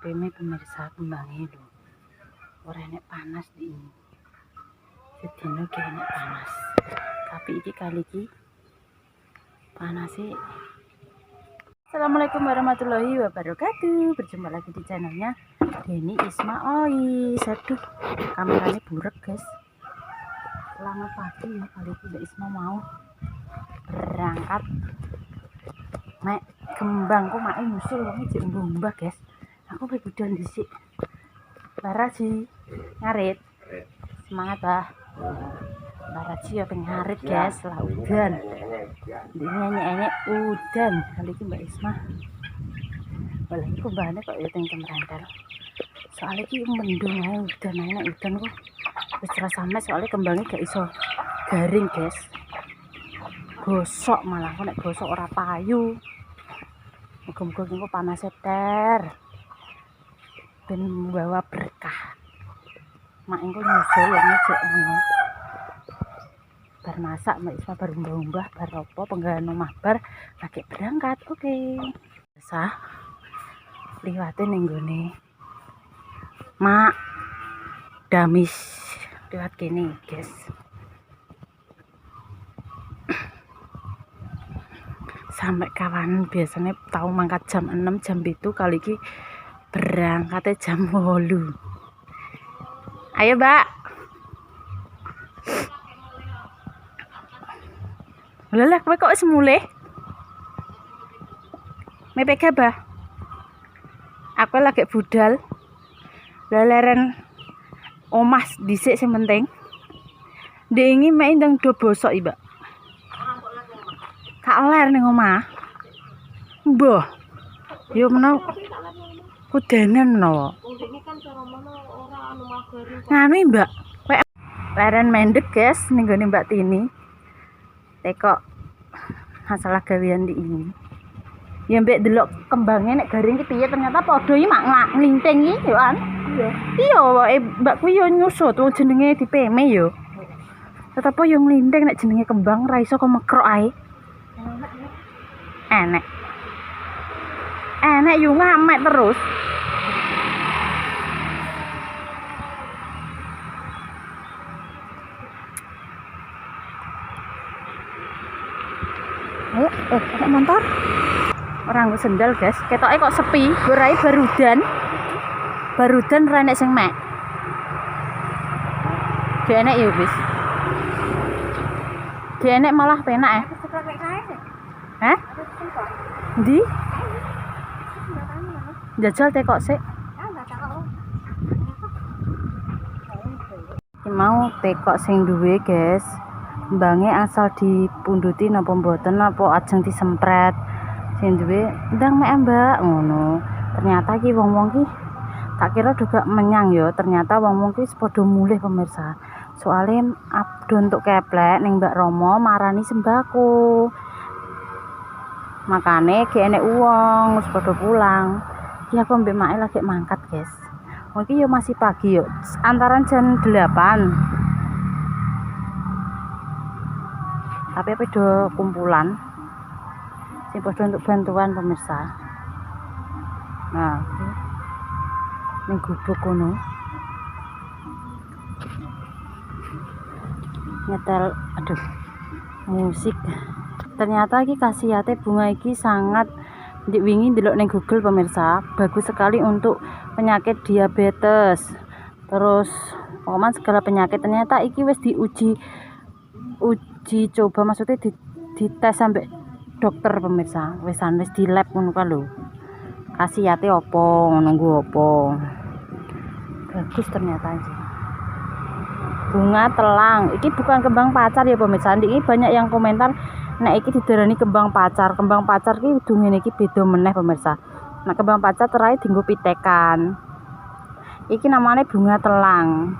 peme pemirsa kembangnya lho. Ora enek panas di ini. Sedino ki enek panas. Tapi iki kali iki panasnya. Assalamualaikum warahmatullahi wabarakatuh. Berjumpa lagi di channelnya Denny Isma Oi. Aduh, kameranya burek guys. Selamat pagi ya, kali ini Mbak Isma mau berangkat. Mek kembang kok mak nyusul wong iki mbah guys. Aku pengen budal dhisik. Baraji ngarit. Semangat bah. Baraji ya pengen ngarit guys, lah udan. Ini nyanyi udan. Kali ini Mbak Isma. Walah iku mbahane kok ya teng Cemrantel. Soalnya iki mendung ae udan kok. Wis rasa sampe soalnya kembangnya gak iso garing guys. Gosok malah kok nek gosok ora payu. Muga-muga engko panase ter. Ben bawa berkah. Mak engko nyusul ya ngejek ngono. Bar masak Mbak Isma bar umbah-umbah bar apa penggawean omah bar lagi berangkat. Oke. Sah. Liwatin ning gone Mak Damis lewat kene guys. Sampai kawan biasanya tahu mangkat jam 6 jam itu kali ini berangkatnya jam 8. Ayo Mbak. Lelah kowe kok wis mulih? Mepeke bah. Aku lagi budal. Leleren omah dhisik sing penting. Ndek iki mek ndang do bosok iki, Mbak. Kak ler ning omah. Mbah. Yo menawa kudanan menawa. Nganu Mbak. Kowe leren mendek, guys, ning gone Mbak Tini. Tekok masalah gawean di ini. Ya mbek delok kembangnya nek garing ki piye ternyata padha iki mak nglinting iki yo an. Iya wae Mbak kuwi yo nyusut wong jenenge dipeme yo. Tetep yo nglinting nek jenenge kembang ra iso kok mekrok ae. Enek. Enek yo ngamek terus. Pakai motor. Orang nggo sendal, guys. Ketoke kok sepi, gorai barudan. Barudan ra nek sing mek. Ge enek ya wis. Ge enek malah penak ya. Hah? Ndi? Jajal tekok sik. Mau tekok sing duwe, guys. Kembange asal dipunduti napa mboten apa ajeng disempret. Sing duwe ndang mek Mbak ngono. Ternyata ki wong-wong ki tak kira juga menyang ya, ternyata wong-wong ki padha mulih pemirsa. Soale abdo untuk keplek ning Mbak Romo marani sembako. Makane ge enek uang wis padha pulang. Ki aku mbek make lagi mangkat, guys. Wong iki yo masih pagi yo, antaran jam 8. Tapi apa do kumpulan sing padha untuk bantuan pemirsa. Nah, ning gubuk kono nyetel aduh musik. Ternyata iki khasiate bunga iki sangat ndik wingi ndelok ning Google pemirsa, bagus sekali untuk penyakit diabetes. Terus pokoknya segala penyakit ternyata iki wis diuji coba, maksudnya di tes sampai dokter pemirsa, wis di lab ngono ka lho. Khasiate opo ngono nggo opo. Bagus ternyata iki. Bunga telang. Iki bukan kembang pacar ya pemirsa. Iki banyak yang komentar nek iki didarani kembang pacar. Kembang pacar ki kudu ngene iki beda meneh pemirsa. Nah, kembang pacar terae dienggo pitekan. Iki namanya bunga telang.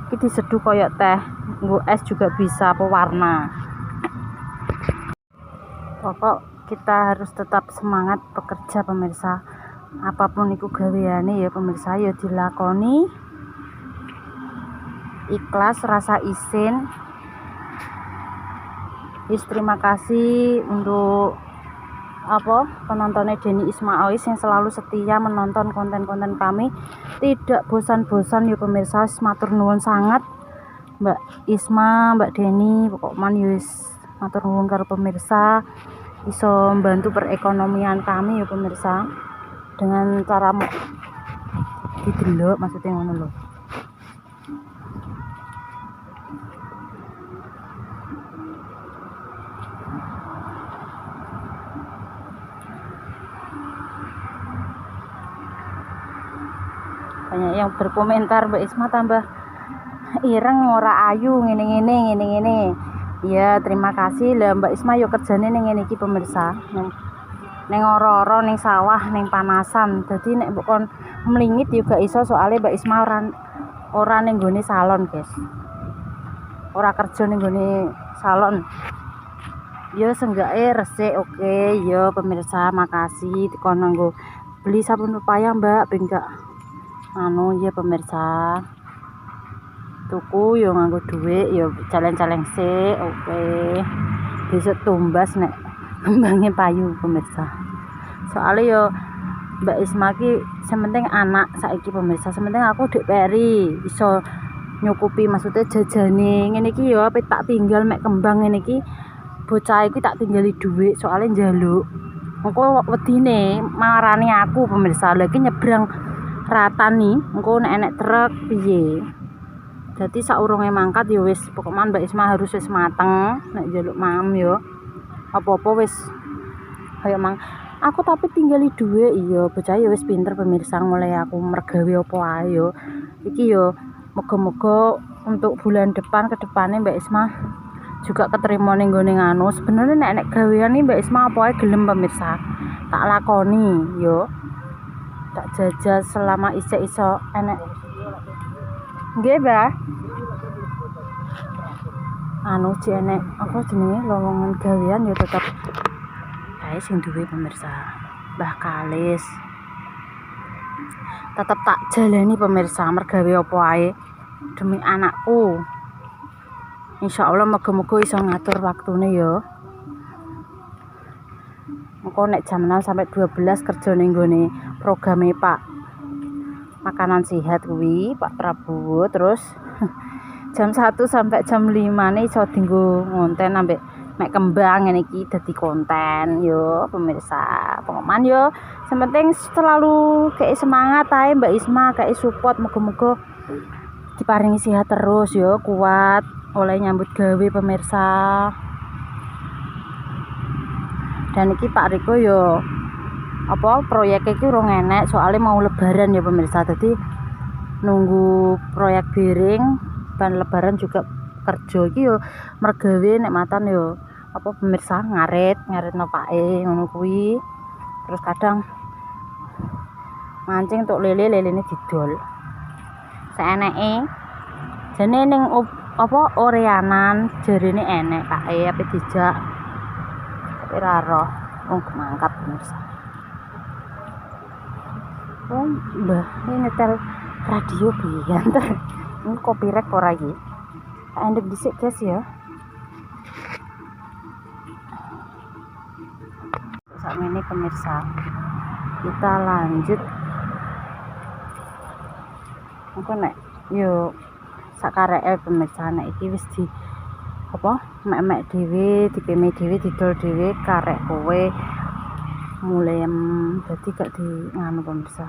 Iki diseduh koyok teh, nggo es juga bisa, pewarna. Pokok kita harus tetap semangat bekerja pemirsa. Apapun iku gaweane ya pemirsa ya dilakoni. Ikhlas, rasa isin. Terima kasih untuk penontonnya Denny Isma Ois yang selalu setia menonton konten-konten kami, tidak bosan-bosan ya pemirsa. Matur nuwun sangat Mbak Isma, Mbak Denny, pokoknya yus matur nuwun karo pemirsa, iso membantu perekonomian kami ya pemirsa dengan cara didelok, maksudnya ngono lho. Banyak yang berkomentar Mbak Isma tambah ireng, ora ayu, ngene. Ya terima kasih lah Mbak Isma, yo kerjane ning ngene iki pemirsa, ning ora-ora ning sawah ning panasan. Dadi nek mbok kon mlingit yo gak iso, soalnya Mbak Isma ora ning gone salon guys, ora kerja ning gone salon. Yo senggake resik. Oke yo pemirsa, makasih dikono nggo beli sabun pepaya Mbak ben gak ya pemirsa, tuku yo nganggo duit yo caleng-caleng sik. Oke, besok tumbas nek kembangnya payu pemirsa. Soalnya yo Mbak Isma ki sementing anak saiki pemirsa, sementing aku dek peri iso nyukupi, maksudnya jajane ngene iki yo ape tak tinggal mek kembang ngene iki, bocah iki tak tinggali duit soalnya njaluk. Engko wedine marani aku pemirsa, lagi nyebrang rata nih, engko nek enek truk piye. Jadi saurunge mangkat ya wis pokoknya Mbak Isma harus wis mateng nek njaluk mam yo. Apa-apa wis kaya mang aku tapi tinggali duwe. Iya, bocah ya wis pinter pemirsa, mulai aku mergawe apa ae yo. Iki yo moga-moga untuk bulan depan ke depannya Mbak Isma juga keterima ning gone nganu. Sebenarnya nek gawean iki Mbak Isma apa ae gelem pemirsa. Tak lakoni yo. Tak jajal selama iso enek. Nggih, Mbak. Anu enek apa jenenge lowongan gawean ya tetep ae sing duwe pemirsa. Mbah Kalis. Tetep tak jalani pemirsa, mergawe apa ae demi anakku. Insyaallah moga-moga iso ngatur waktune ya. Engko nek jam 6 sampai 12 kerja ning gone programe Pak Makanan Sehat kuwi Pak Prabowo, terus jam 1 sampai jam 5 nih iso dienggo ngonten ambek mek kembang ngene iki dadi konten yo pemirsa. Pokoknya yo sementing selalu kayak semangat ae Mbak Isma, kayak support, moga-moga diparingi sehat terus yo, kuat oleh nyambut gawe pemirsa. Dan iki Pak Riko yo proyek iki urung enek soalnya mau lebaran ya pemirsa, jadi nunggu proyek biring ban lebaran juga kerja iki yo mergawe nek matan yo pemirsa ngarit nopake ngono kuwi. Terus kadang mancing untuk lele-lelene didol seeneke jane ning oreanan jarene enek kae ape dijak tapi ra roh mangkat pemirsa. Mbah ini nyetel radio bianter ini copyright ora iki, endek dhisik guys ya. Saat ini pemirsa kita lanjut engko nek yo sakareke pemirsa, nek iki wis di mek dhewe dipeme dhewe didol dhewe karek kowe mulai jadi gak di nganu pemirsa,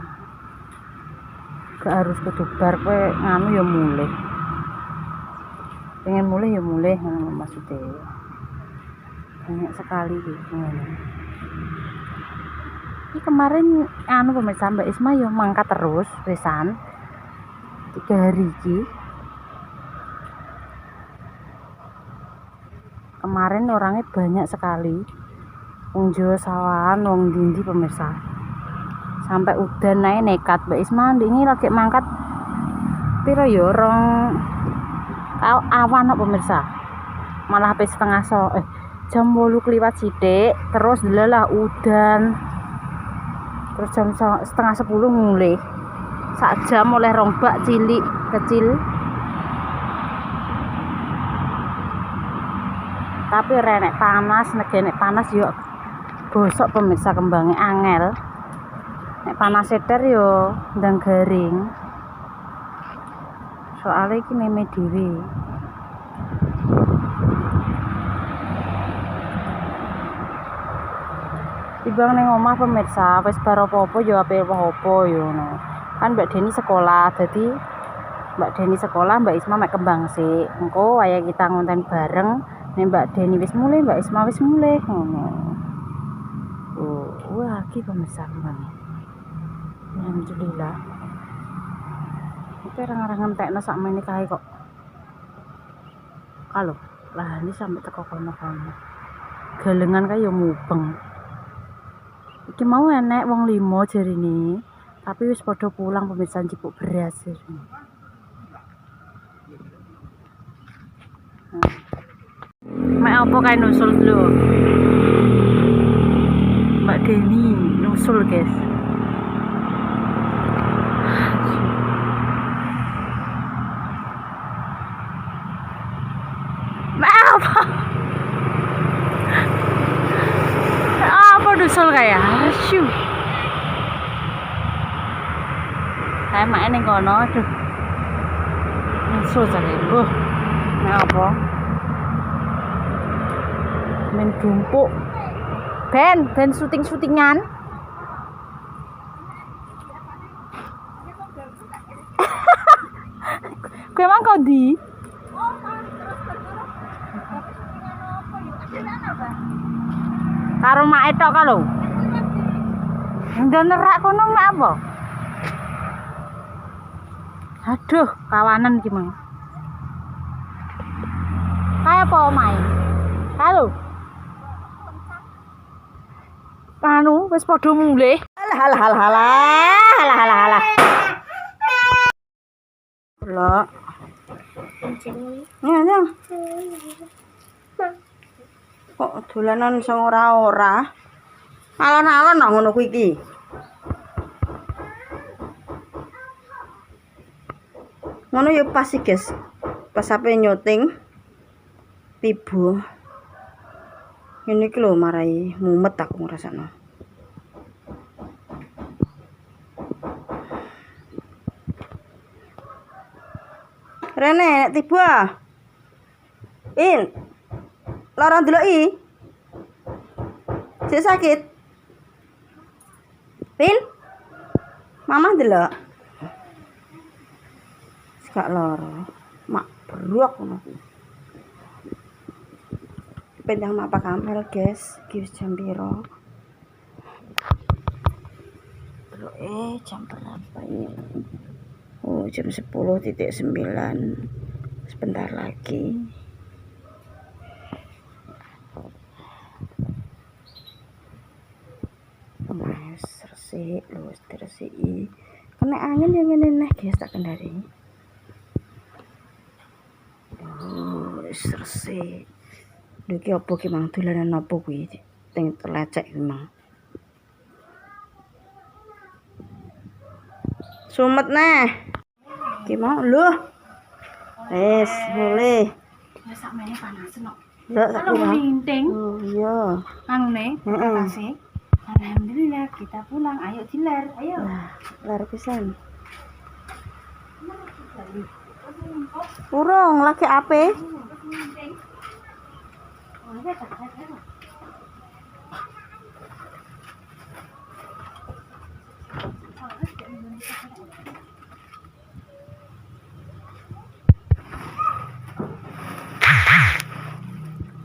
gak harus kedubar kowe nganu ya mulai pengen mulai ya mulai maksudnya banyak sekali gitu. Ini kemarin anu pemirsa Mbak Isma ya mangkat terus pisan 3 hari iki. Kemarin orangnya banyak sekali, wong Jawa sawahan, wong dindi pemirsa, sampai udan naik nekat Mbak Isma ini lagi mangkat piro ya awan pemirsa, malah sampai jam 8 kliwat sithik, terus delalah udan, terus jam 9:30 mulai sak jam oleh rombak cilik kecil. Tapi renek panas, nek panas yo Bosok pemirsa, kembangnya angel. Nek panas seder yo ndang garing. Soalnya iki meme dhewe. Tibang ning omah pemirsa, wis bar apa-apa yo ape apa-apa yo ngono. Kan Mbak Deni sekolah, jadi Mbak Deni sekolah, Mbak Isma mek kembang sih. Engko waya kita ngonten bareng, nek Mbak Deni wis mulai, Mbak Isma wis mulai ngono. Wah, iki pemirsa kembangnya. Alhamdulillah. Iki orang-orang ngentekno sakmene kae kok. Kalau lah ini sampai teko kono-kono. Galengan kae yo mubeng. Iki mau enek wong 5 jarine, tapi wis padha pulang pemirsa njupuk beras. Mek apa kae nusul lho. Mbak Deni nusul, guys. Mek apa? Apa nusul kayak? Asyuh. Kayak mak ning kono, aduh. Nusul jare. Mek apa? Main dumpuk. Ben syuting-syutingan. Kowe mang kok ndi? Karo mak etok ka lho. Ndang nerak kono mak apa? Aduh, kawanan iki mang. Kae apa omahe? Halo. Anu wis padha mulih. Halah. Lho. Ya. Kok dolanan sing ora-ora. Alon-alon nang ngono kuwi iki. Ngono ya pas sih, guys. Pas ape nyuting tiba. Ini iki lho marai mumet aku ngrasakno. Rene nek tiba. In. Lara ndeloki. Sik sakit. Pin. Mama ndelok. Gak lara. Mak beruak ngono. Pendang mak apa kamel, guys. Iki wis jam piro? Jam berapa ini? Oh, jam 10.09. Sebentar lagi. Wes resik, wis diresiki. Kena angin yang ngene neh, guys, tak kendari. Oh, wis resik. Lho iki opo ki mang dolanan opo kuwi? Teng telecek ki mang. Sumet neh. Ki mau lho. Wis, mulai. Ya sakmene panas kok. Lho, sak linting. Oh, iya. Anune, makasih. Alhamdulillah kita pulang. Ayo diler, ayo. Nah, lar pisan. Urung lagi ape?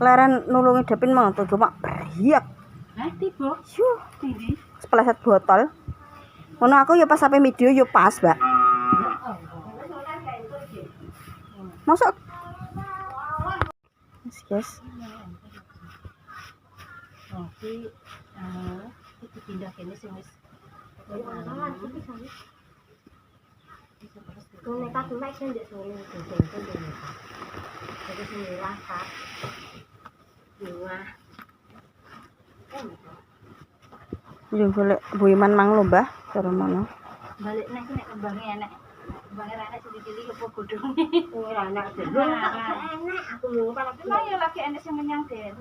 Leren nulungi Dapin mang tuh mak beriak. Tiba. Yuh, tinggi. Sepeleset botol. Ngono aku ya pas sampai video ya pas, Mbak. Masuk. Yes. Oke, iki pindah kene sing wis. Kene tak mek sing ndek sore sing jadi semilah Pak. Dua. Yo golek Bu Iman mang lho, Mbah. Cara mono. Balik nek kembange enek. Kembange enek cilik-cilik opo godhonge. Ora enak. Enak aku lho, tapi yo lagi enek sing menyang Den.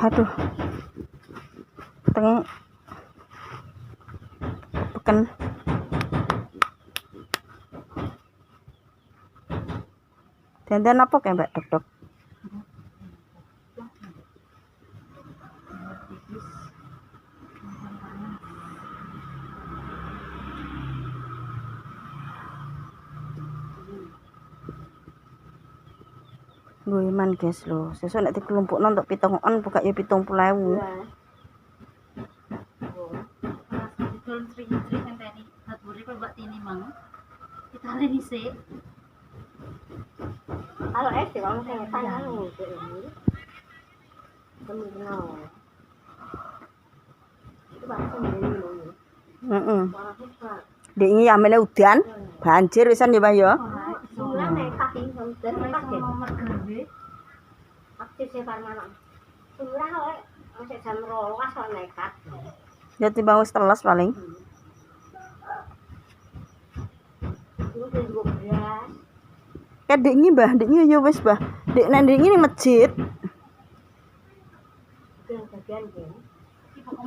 Aduh, tengah peken. Dan apa kayak Mbak Dok? Gue iman guys lo, sesuk nek dikelompok untuk 7 on buka ya 70.000. Kalau SD kalau saya tanya lu Dek ini amene udan, banjir wisan ya, Pak ya. Ya timbang wis teles paling. Kayak dek ini Mbah, dek ini ya wis, Mbah. Dek nang dek ini masjid.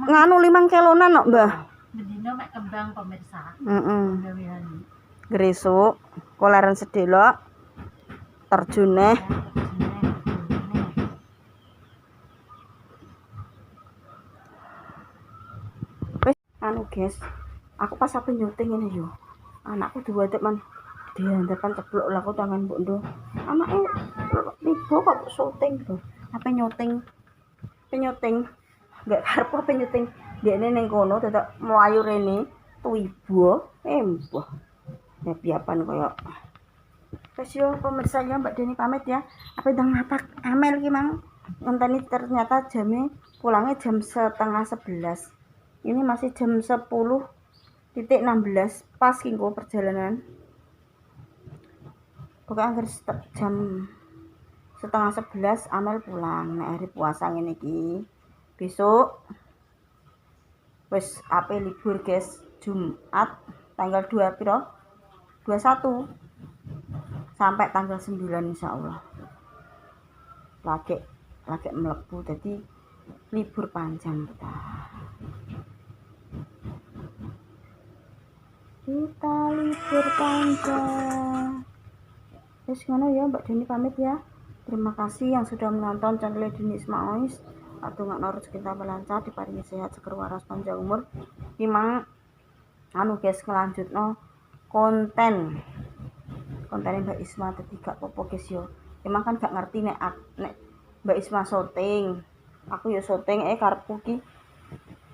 Nganu 5 kilonan kok, Mbah. Mendino mek kembang pemirsa. Gresuk, koleran sedelok. Terjune. Wis anu guys, aku pas apa nyuting ini yo. Anakku diwadek man dihandapan ceblok laku tangan mbok ndo. Anake tiba kok syuting lho. Apa nyuting? Penyuting. Enggak karep apa nyuting. Dekne ning kono dadak mlayu rene tuibo mbah. Ya piapan koyo. Wes yo pemirsanya Mbak Deni pamit ya. Apa ndang ngapak amel ki mang. Ngenteni ternyata jamnya pulangnya jam 10:30. Ini masih jam 10:16 pas kingko perjalanan. Pokoknya akhir jam 10:30 amel pulang. Nek hari puasa ngene iki. Besok wis ape libur guys, Jumat tanggal 2 piro? 21 sampai tanggal 9 insyaallah. Lagi mlebu jadi libur panjang kita libur panjang. Wis ngono ya Mbak Deni pamit ya. Terima kasih yang sudah menonton channel Deni Isma Ois. Atungakno rezeki tambah lancar, diparingi sehat seger waras panjang umur. Memang anu guys ngelanjutno konten Mbak Isma dadi gak popo guys yo. Emang kan gak ngerti nek Mbak Isma syuting. Aku ya syuting karepku ki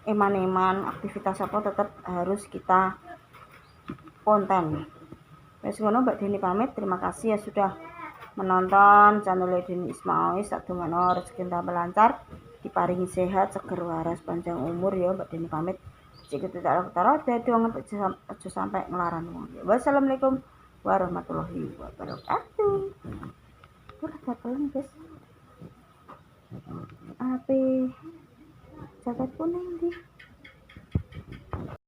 eman-eman aktivitas apa tetap harus kita konten. Wes ngono Mbak Deni pamit. Terima kasih ya sudah menonton channel Deni Isma Ois. Atungakno rezeki tambah lancar, diparingi sehat seger waras panjang umur ya Mbak Deni pamit. Jika tidak ada dadi wong aja sampai ngelaran wong. Wassalamualaikum warahmatullahi wabarakatuh. Udah gapelan guys. Ape jagat kuning di